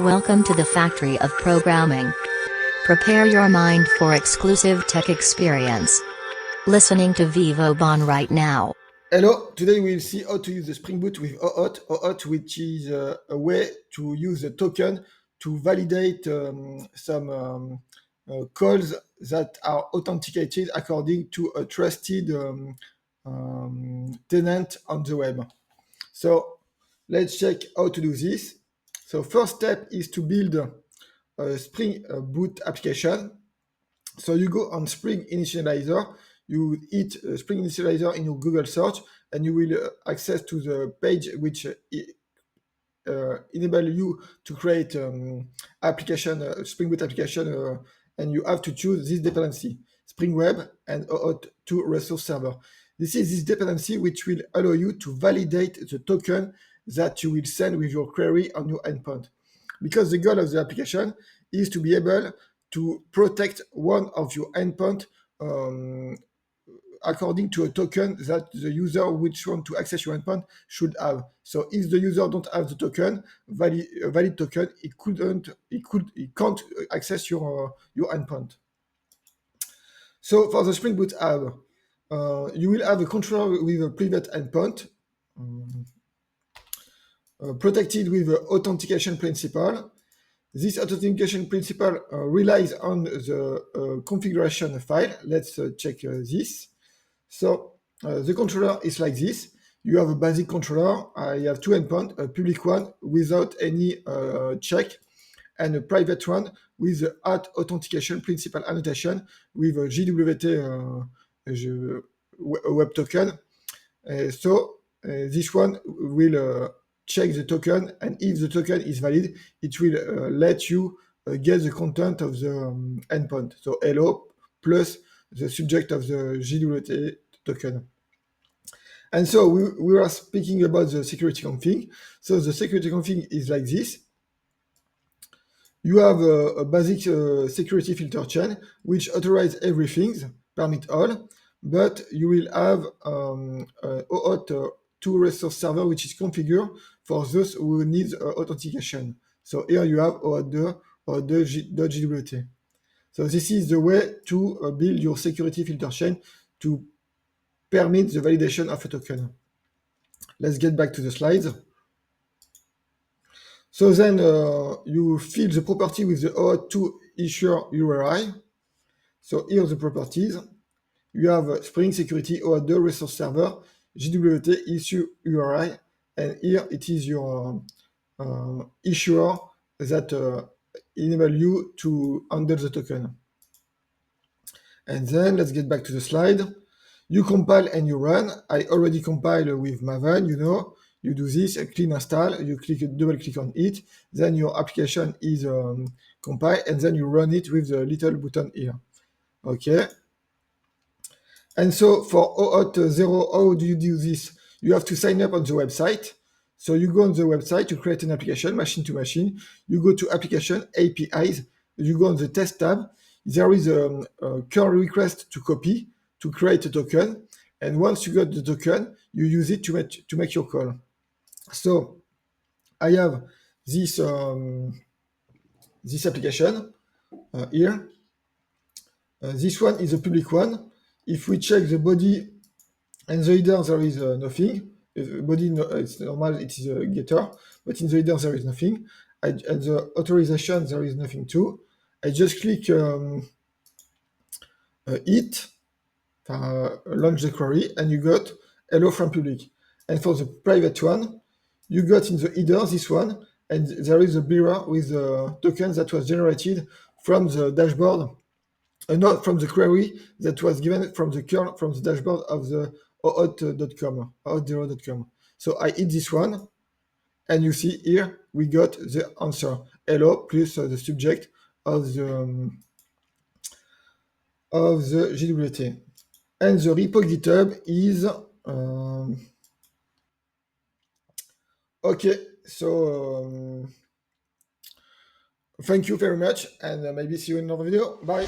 Welcome to the factory of programming. Prepare your mind for exclusive tech experience. Listening to Vivo Bon right now. Hello, today we'll see how to use the Spring Boot with OAuth, which is a way to use a token to validate some calls that are authenticated according to a trusted tenant on the web. So let's check how to do this. So first step is to build a Spring Boot application. So you go on Spring Initializer, you hit Spring Initializer in your Google search, and you will access to the page which enable you to create application, Spring Boot application, and you have to choose this dependency, Spring Web and OAuth2 resource server. This is this dependency which will allow you to validate the token that you will send with your query on your endpoint. Because the goal of the application is to be able to protect one of your endpoint according to a token that the user which want to access your endpoint should have. So if the user don't have the token, valid token, it can't access your endpoint. So for the Spring Boot app, you will have a controller with a private endpoint protected with the authentication principle. This authentication principle relies on the configuration file. Let's check this. So the controller is like this. You have a basic controller. I have two endpoints, a public one without any check, and a private one with the authentication principal annotation with a JWT web token. So this one will check the token, and if the token is valid, it will let you get the content of the endpoint. So hello plus the subject of the JWT token. And so we are speaking about the security config. So the security config is like this. You have a basic security filter chain which authorize everything, permit all, but you will have OAuth2 resource server which is configured for those who need authentication. So here you have OAuth2.jwt. So this is the way to build your security filter chain to permit the validation of a token. Let's get back to the slides. So then you fill the property with the OAuth2 issuer URI. So here are the properties. You have Spring Security OAuth2 resource server, JWT issue URI, and here it is your issuer that enable you to handle the token. And then let's get back to the slide. You compile and you run. I already compiled with Maven, you know. You do this, a clean install, you double click on it, then your application is compiled, and then you run it with the little button here. Okay. And so for Auth0, how do you do this? You have to sign up on the website. So you go on the website to create an application, machine to machine. You go to application, APIs. You go on the test tab. There is a curl request to copy to create a token. And once you got the token, you use it to make your call. So I have this, this application here. This one is a public one. If we check the body and the header, there is nothing. The body, it's normal, it is a getter, but in the header, there is nothing. And the authorization, there is nothing too. I just click it, launch the query, and you got hello from public. And for the private one, you got in the header this one, and there is a mirror with the token that was generated from the dashboard, not from the query that was given from the curl from the dashboard of the Auth0.com. So I hit this one, and you see here we got the answer hello plus the subject of the JWT. And the repo GitHub is okay. So thank you very much, and maybe see you in another video. Bye.